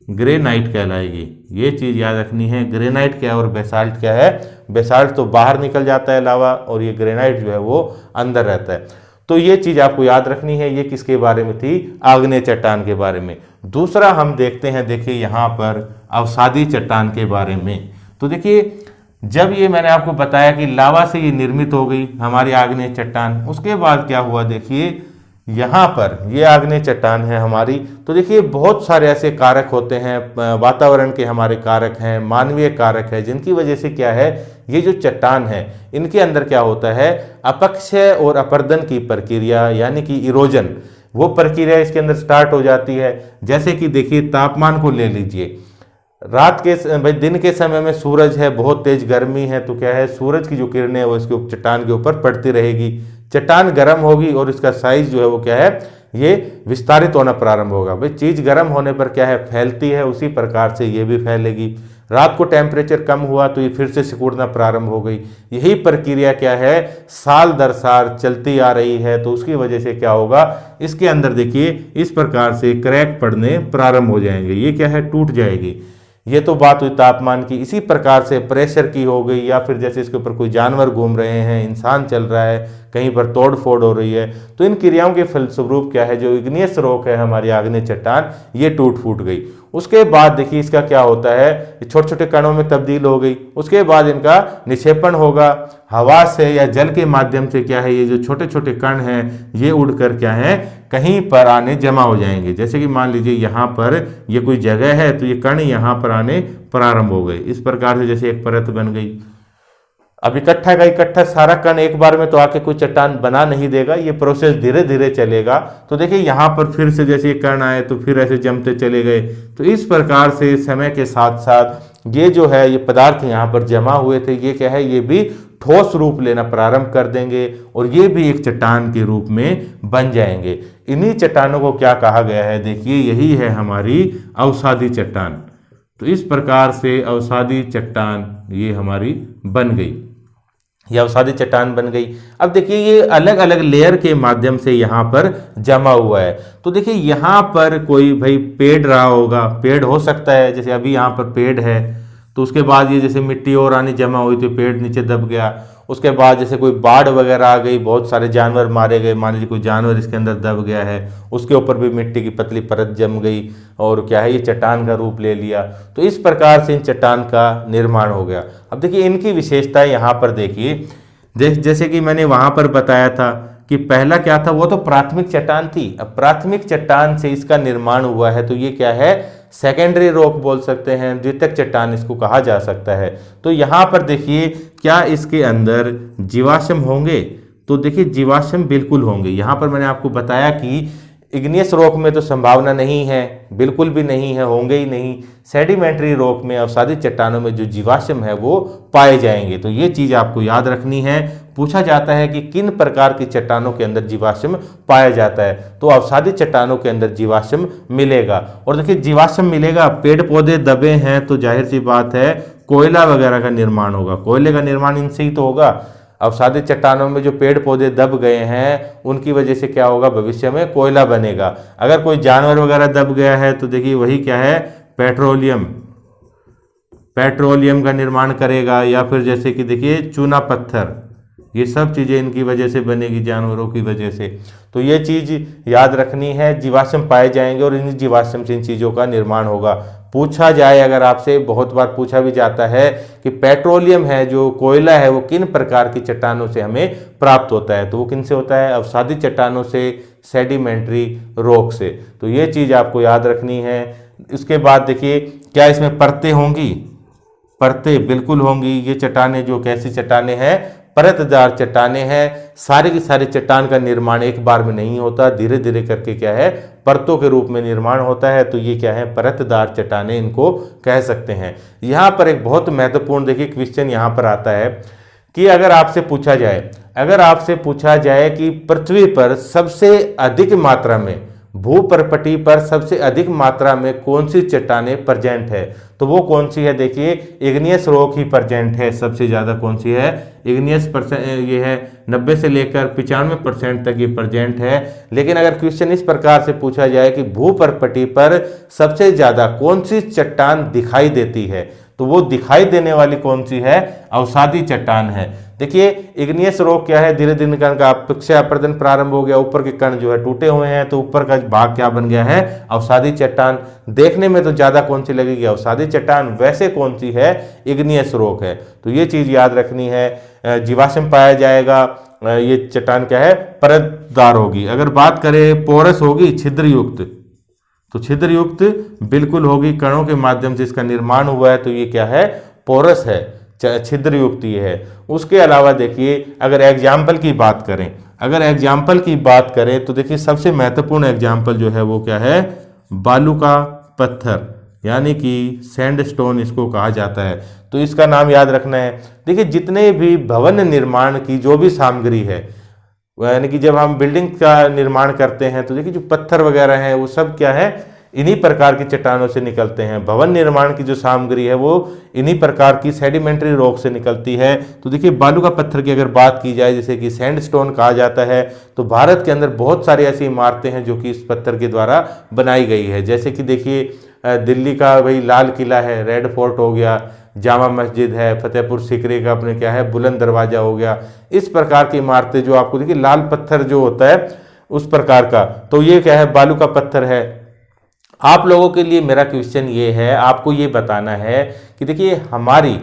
ग्रेनाइट कहलाएगी। ये चीज याद रखनी है, ग्रेनाइट क्या है और बेसाल्ट क्या है। बेसाल्ट तो बाहर निकल जाता है लावा, और ये ग्रेनाइट जो है वो अंदर रहता है। तो ये चीज आपको याद रखनी है। ये किसके बारे में थी, आग्नेय चट्टान के बारे में। दूसरा हम देखते हैं, देखिए यहाँ पर अवसादी चट्टान के बारे में। तो देखिए जब ये मैंने आपको बताया कि लावा से ये निर्मित हो गई हमारी आग्नेय चट्टान, उसके बाद क्या हुआ, देखिए यहाँ पर ये आग्नेय चट्टान है हमारी। तो देखिए बहुत सारे ऐसे कारक होते हैं, वातावरण के हमारे कारक हैं, मानवीय कारक है, जिनकी वजह से क्या है, ये जो चट्टान है इनके अंदर क्या होता है, अपक्षय और अपर्दन की प्रक्रिया यानी कि इरोजन, वो प्रक्रिया इसके अंदर स्टार्ट हो जाती है। जैसे कि देखिए तापमान को ले लीजिए, रात के भाई दिन के समय में सूरज है, बहुत तेज गर्मी है, तो क्या है, सूरज की जो किरणें है वो इसके चट्टान के ऊपर पड़ती रहेगी, चट्टान गर्म होगी और इसका साइज जो है वो क्या है, ये विस्तारित होना प्रारंभ होगा। भाई चीज गर्म होने पर क्या है, फैलती है, उसी प्रकार से ये भी फैलेगी। रात को टेम्परेचर कम हुआ तो ये फिर से सिकुड़ना प्रारंभ हो गई। यही प्रक्रिया क्या है, साल दर साल चलती आ रही है। तो उसकी वजह से क्या होगा, इसके अंदर देखिए इस प्रकार से क्रैक पड़ने प्रारंभ हो जाएंगे। ये क्या है, टूट जाएगी। ये तो बात हुई तापमान की। इसी प्रकार से प्रेशर की हो गई, या फिर जैसे इसके ऊपर कोई जानवर घूम रहे हैं, इंसान चल रहा है, कहीं पर तोड़ फोड़ हो रही है, तो इन क्रियाओं के फलस्वरूप क्या है, जो इग्नियस रॉक है हमारी आग्नेय चट्टान, ये टूट फूट गई। उसके बाद देखिए इसका क्या होता है, छोटे छोटे कणों में तब्दील हो गई। उसके बाद इनका निक्षेपण होगा हवा से या जल के माध्यम से। क्या है, ये जो छोटे छोटे कण हैं ये उड़कर क्या है, कहीं पर आने जमा हो जाएंगे। जैसे कि मान लीजिए यहाँ पर ये कोई जगह है, तो ये कण यहाँ पर आने प्रारंभ हो गए। इस प्रकार से जैसे एक परत बन गई। अब इकट्ठा का इकट्ठा सारा कण एक बार में तो आके कोई चट्टान बना नहीं देगा, ये प्रोसेस धीरे धीरे चलेगा। तो देखिए यहाँ पर फिर से जैसे कण आए तो फिर ऐसे जमते चले गए। तो इस प्रकार से समय के साथ साथ ये जो है, ये पदार्थ यहाँ पर जमा हुए थे, ये क्या है, ये भी ठोस रूप लेना प्रारंभ कर देंगे और ये भी एक चट्टान के रूप में बन जाएंगे। इन्हीं चट्टानों को क्या कहा गया है, देखिए यही है हमारी अवसादी चट्टान। तो इस प्रकार से अवसादी चट्टान ये हमारी बन गई, ये अवसादी चट्टान बन गई। अब देखिए ये अलग अलग लेयर के माध्यम से यहाँ पर जमा हुआ है। तो देखिए यहाँ पर कोई भाई पेड़ रहा होगा, पेड़ हो सकता है, जैसे अभी यहाँ पर पेड़ है, तो उसके बाद ये जैसे मिट्टी और आनी जमा हुई तो पेड़ नीचे दब गया। उसके बाद जैसे कोई बाढ़ वगैरह आ गई, बहुत सारे जानवर मारे गए, मान लीजिए कोई जानवर इसके अंदर दब गया है, उसके ऊपर भी मिट्टी की पतली परत जम गई और क्या है, ये चट्टान का रूप ले लिया। तो इस प्रकार से इन चट्टान का निर्माण हो गया। अब देखिए इनकी विशेषताएं यहाँ पर देखिए, जैसे कि मैंने वहां पर बताया था कि पहला क्या था, वो तो प्राथमिक चट्टान थी। अब प्राथमिक चट्टान से इसका निर्माण हुआ है, तो ये क्या है, सेकेंडरी रॉक बोल सकते हैं, द्वितीयक चट्टान इसको कहा जा सकता है। तो यहाँ पर देखिए क्या इसके अंदर जीवाश्म होंगे, तो देखिए जीवाश्म बिल्कुल होंगे। यहाँ पर मैंने आपको बताया कि इग्नियस रॉक में तो संभावना नहीं है, बिल्कुल भी नहीं है, होंगे ही नहीं। सेडिमेंट्री रॉक में, अवसादी चट्टानों में जो जीवाश्म है वो पाए जाएंगे। तो ये चीज़ आपको याद रखनी है। पूछा जाता है कि किन प्रकार की चट्टानों के अंदर जीवाश्म पाया जाता है, तो अवसादी चट्टानों के अंदर जीवाश्म मिलेगा। और देखिए जीवाश्म मिलेगा, पेड़ पौधे दबे हैं तो जाहिर सी बात है कोयला वगैरह का निर्माण होगा, कोयले का निर्माण इनसे ही तो होगा। अवसादी चट्टानों में जो पेड़ पौधे दब गए हैं उनकी वजह से क्या होगा, भविष्य में कोयला बनेगा। अगर कोई जानवर वगैरह दब गया है तो देखिए वही क्या है, पेट्रोलियम का निर्माण करेगा, या फिर जैसे कि देखिए चूना पत्थर, ये सब चीज़ें इनकी वजह से बनेगी, जानवरों की वजह से। तो ये चीज़ याद रखनी है, जीवाश्म पाए जाएंगे और इन जीवाश्म से इन चीज़ों का निर्माण होगा। पूछा जाए, अगर आपसे बहुत बार पूछा भी जाता है कि पेट्रोलियम है, जो कोयला है, वो किन प्रकार की चट्टानों से हमें प्राप्त होता है, तो वो किन से होता है, अवसादी चट्टानों से, सेडिमेंट्री रॉक से। तो ये चीज़ आपको याद रखनी है। उसके बाद देखिए क्या इसमें परतें होंगी, परतें बिल्कुल होंगी। ये चट्टानें जो कैसी चट्टानें हैं, परतदार चट्टानें हैं। सारे की सारी चट्टान का निर्माण एक बार में नहीं होता, धीरे धीरे करके क्या है, परतों के रूप में निर्माण होता है। तो ये क्या है, परतदार चट्टानें इनको कह सकते हैं। यहाँ पर एक बहुत महत्वपूर्ण देखिए क्वेश्चन यहाँ पर आता है कि अगर आपसे पूछा जाए कि पृथ्वी पर सबसे अधिक मात्रा में, भूपर्पटी पर सबसे अधिक मात्रा में कौन सी चट्टानें प्रेजेंट है, तो वो कौन सी है, देखिए इग्नियस रॉक ही प्रेजेंट है। सबसे ज़्यादा कौन सी है, इग्नियस ये है, 90 से लेकर 95% तक ये प्रेजेंट है। लेकिन अगर क्वेश्चन इस प्रकार से पूछा जाए कि भूपर्पटी पर सबसे ज़्यादा कौन सी चट्टान दिखाई देती है, तो वो दिखाई देने वाली कौन सी है, अवसादी चट्टान है। देखिए इग्नियस रॉक क्या है, धीरे धीरे कण का अपक्षय अपरदन प्रारंभ हो गया, ऊपर के कण जो है टूटे हुए हैं, तो ऊपर का भाग क्या बन गया है, अवसादी चट्टान। देखने में तो ज्यादा कौन सी लगेगी, अवसादी चट्टान, वैसे कौन सी है, इग्नियस रॉक है। तो ये चीज याद रखनी है। जीवाश्म पाया जाएगा, ये चट्टान क्या है, परतदार होगी। अगर बात करें पोरस होगी, छिद्रयुक्त, तो छिद्रयुक्त बिल्कुल होगी, कणों के माध्यम से इसका निर्माण हुआ है, तो ये क्या है, पोरस है, छिद्रयुक्त ये है। उसके अलावा देखिए अगर एग्जाम्पल की बात करें, तो देखिए सबसे महत्वपूर्ण एग्जाम्पल जो है वो क्या है, बालू का पत्थर, यानी कि सैंडस्टोन इसको कहा जाता है। तो इसका नाम याद रखना है। देखिए जितने भी भवन निर्माण की जो भी सामग्री है, यानी कि जब हम बिल्डिंग का निर्माण करते हैं, तो देखिए जो पत्थर वगैरह हैं वो सब क्या है, इन्हीं प्रकार की चट्टानों से निकलते हैं। भवन निर्माण की जो सामग्री है वो इन्हीं प्रकार की सेडिमेंट्री रॉक से निकलती है। तो देखिए बालू का पत्थर की अगर बात की जाए, जैसे कि सैंडस्टोन कहा जाता है, तो भारत के अंदर बहुत सारी ऐसी इमारतें हैं जो कि इस पत्थर के द्वारा बनाई गई है। जैसे कि देखिए दिल्ली का भाई लाल किला है, रेड फोर्ट हो गया, जामा मस्जिद है, फतेहपुर सीकरी का अपने क्या है बुलंद दरवाजा हो गया। इस प्रकार की इमारतें जो आपको देखिए लाल पत्थर जो होता है उस प्रकार का, तो ये क्या है बालू का पत्थर है। आप लोगों के लिए मेरा क्वेश्चन ये है, आपको ये बताना है कि देखिए हमारी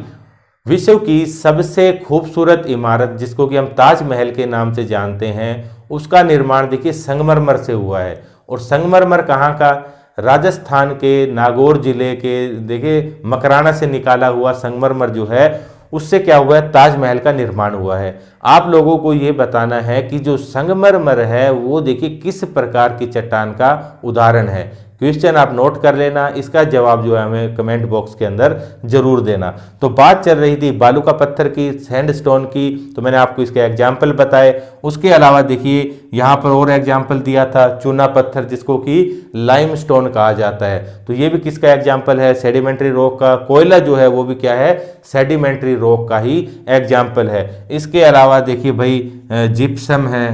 विश्व की सबसे खूबसूरत इमारत जिसको कि हम ताजमहल के नाम से जानते हैं, उसका निर्माण देखिए संगमरमर से हुआ है। और संगमरमर कहाँ का? राजस्थान के नागौर जिले के देखिए मकराना से निकाला हुआ संगमरमर जो है उससे क्या हुआ है, ताजमहल का निर्माण हुआ है। आप लोगों को ये बताना है कि जो संगमरमर है वो देखिए किस प्रकार की चट्टान का उदाहरण है। क्वेश्चन आप नोट कर लेना, इसका जवाब जो है हमें कमेंट बॉक्स के अंदर जरूर देना। तो बात चल रही थी बालू का पत्थर की, सैंडस्टोन की, तो मैंने आपको इसके एग्जाम्पल बताए। उसके अलावा देखिए यहाँ पर और एग्जाम्पल दिया था चूना पत्थर जिसको कि लाइमस्टोन कहा जाता है, तो ये भी किसका एग्जाम्पल है? सेडिमेंट्री रॉक का। कोयला जो है वो भी क्या है? सेडिमेंट्री रॉक का ही एग्जाम्पल है। इसके अलावा देखिए भाई जिप्सम है,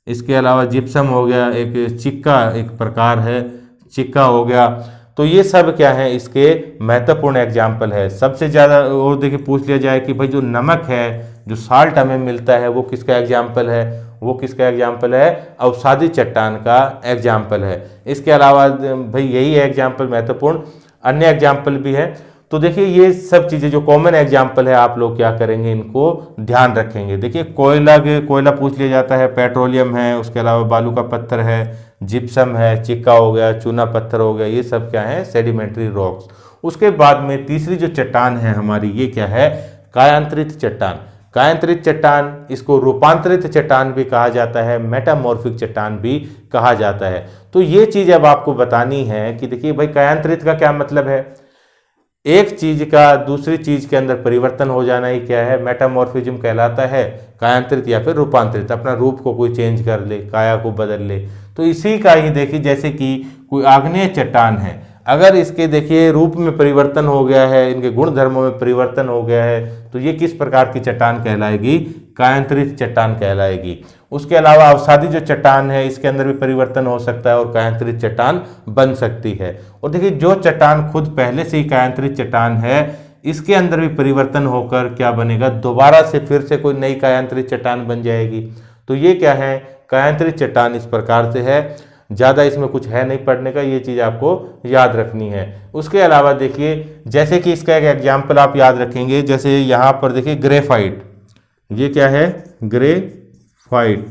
इसके अलावा जिप्सम हो गया, एक चिक्का एक प्रकार है, चिक्का हो गया। तो ये सब क्या है इसके महत्वपूर्ण एग्जाम्पल है। सबसे ज़्यादा और देखिए पूछ लिया जाए कि भाई जो नमक है, जो साल्ट हमें मिलता है वो किसका एग्जाम्पल है? वो किसका एग्जाम्पल है? अवसादी चट्टान का एग्जाम्पल है। इसके अलावा भाई यही है एग्जाम्पल महत्वपूर्ण, अन्य एग्जाम्पल भी है। तो देखिए ये सब चीज़ें जो कॉमन एग्जाम्पल है आप लोग क्या करेंगे, इनको ध्यान रखेंगे। देखिए कोयला पूछ लिया जाता है, पेट्रोलियम है, उसके अलावा बालू का पत्थर है, जिप्सम है, चिक्का हो गया, चूना पत्थर हो गया, ये सब क्या है? Sedimentary rocks. उसके बाद में तीसरी जो चट्टान है हमारी, ये क्या है? कायांतरित चट्टान। कायांतरित चट्टान, इसको रूपांतरित चट्टान भी कहा जाता है, मेटामॉर्फिक चट्टान भी कहा जाता है। तो ये चीज़ अब आपको बतानी है कि देखिए भाई कायांतरित का क्या मतलब है? एक चीज का दूसरी चीज के अंदर परिवर्तन हो जाना ही क्या है? मेटामॉर्फिज्म कहलाता है। कायांतरित या फिर रूपांतरित, अपना रूप को कोई चेंज कर ले, काया को बदल ले। तो इसी का ही देखिए जैसे कि कोई आग्नेय चट्टान है, अगर इसके देखिए रूप में परिवर्तन हो गया है, इनके गुण धर्मों में परिवर्तन हो गया है, तो ये किस प्रकार की चट्टान कहलाएगी? कायांतरित चट्टान कहलाएगी। उसके अलावा अवसादी जो चट्टान है इसके अंदर भी परिवर्तन हो सकता है और कायांतरित चट्टान बन सकती है। और देखिए जो चट्टान खुद पहले से ही कायांतरित चट्टान है, इसके अंदर भी परिवर्तन होकर क्या बनेगा? दोबारा से फिर से कोई नई कायांतरित चट्टान बन जाएगी। तो ये क्या है? कायांतरित चट्टान इस प्रकार से है। ज़्यादा इसमें कुछ है नहीं पढ़ने का, ये चीज़ आपको याद रखनी है। उसके अलावा देखिए जैसे कि इसका एक एग्जाम्पल आप याद रखेंगे, जैसे यहाँ पर देखिए ग्रेफाइट, ये क्या है? ग्रेफाइट।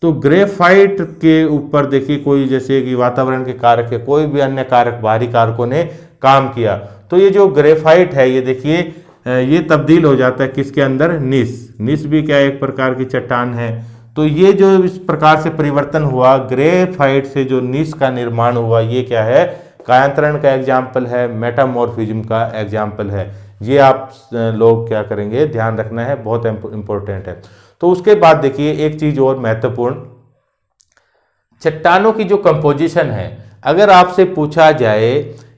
तो ग्रेफाइट के ऊपर देखिए कोई जैसे कि वातावरण के कारक है, कोई भी अन्य कारक, बाहरी कारकों ने काम किया, तो ये जो ग्रेफाइट है ये देखिए ये तब्दील हो जाता है किसके अंदर? निस भी क्या एक प्रकार की चट्टान है। तो ये जो इस प्रकार से परिवर्तन हुआ, ग्रेफाइट से जो निस का निर्माण हुआ, ये क्या है? कायांतरण का एग्जाम्पल है, मेटामॉर्फिज्म का एग्जाम्पल है। ये आप लोग क्या करेंगे? ध्यान रखना है, बहुत इंपॉर्टेंट है। तो उसके बाद देखिए एक चीज और महत्वपूर्ण, चट्टानों की जो कंपोजिशन है, अगर आपसे पूछा जाए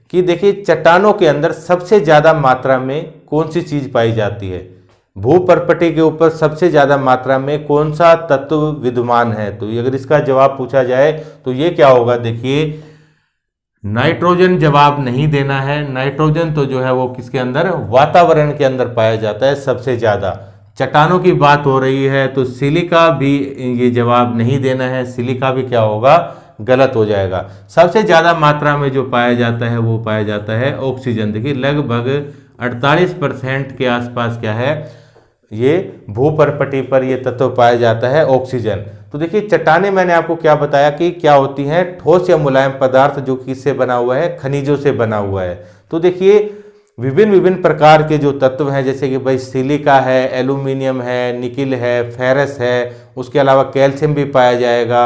कि देखिए चट्टानों के अंदर सबसे ज्यादा मात्रा में कौन सी चीज पाई जाती है, भूपर्पटी के ऊपर सबसे ज्यादा मात्रा में कौन सा तत्व विद्यमान है, तो अगर इसका जवाब पूछा जाए तो ये क्या होगा? देखिए नाइट्रोजन जवाब नहीं देना है। नाइट्रोजन तो जो है वो किसके अंदर? वातावरण के अंदर पाया जाता है सबसे ज्यादा। चट्टानों की बात हो रही है तो सिलिका भी ये जवाब नहीं देना है, सिलिका भी क्या होगा? गलत हो जाएगा। सबसे ज्यादा मात्रा में जो पाया जाता है वो पाया जाता है ऑक्सीजन। देखिए लगभग 48% के आसपास क्या है? ये भूपर्पटी पर ये तत्व पाया जाता है ऑक्सीजन। तो देखिए चट्टानें मैंने आपको क्या बताया कि क्या होती हैं? ठोस या मुलायम पदार्थ जो किससे बना हुआ है? खनिजों से बना हुआ है। तो देखिए विभिन्न प्रकार के जो तत्व हैं, जैसे कि भाई सिलिका है, एल्यूमिनियम है, निकिल है, फेरस है, उसके अलावा कैल्शियम भी पाया जाएगा,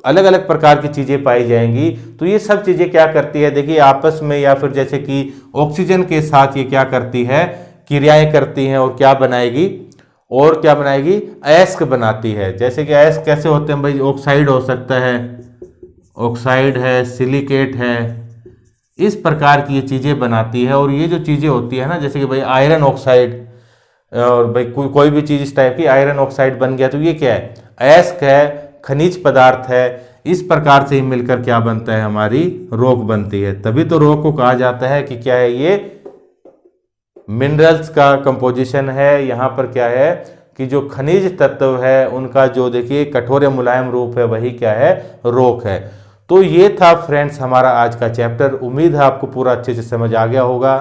अलग अलग प्रकार की चीज़ें पाई जाएंगी। तो ये सब चीज़ें क्या करती है? देखिए आपस में या फिर जैसे कि ऑक्सीजन के साथ ये क्या करती है? क्रियाएं करती हैं और क्या बनाएगी? और क्या बनाएगी? अयस्क बनाती है। जैसे कि अयस्क कैसे होते हैं भाई? ऑक्साइड हो सकता है, ऑक्साइड है, सिलिकेट है, इस प्रकार की ये चीज़ें बनाती है। और ये जो चीज़ें होती है ना, जैसे कि भाई आयरन ऑक्साइड, और भाई कोई भी चीज़ इस टाइप की, आयरन ऑक्साइड बन गया तो ये क्या है, अयस्क है, खनिज पदार्थ है। इस प्रकार से ही मिलकर क्या बनता है, हमारी रॉक बनती है। तभी तो रॉक को कहा जाता है कि क्या है, ये मिनरल्स का कंपोजिशन है। यहाँ पर क्या है कि जो खनिज तत्व है उनका जो देखिए कठोर या मुलायम रूप है, वही क्या है, रॉक है। तो ये था फ्रेंड्स हमारा आज का चैप्टर। उम्मीद है आपको पूरा अच्छे से समझ आ गया होगा।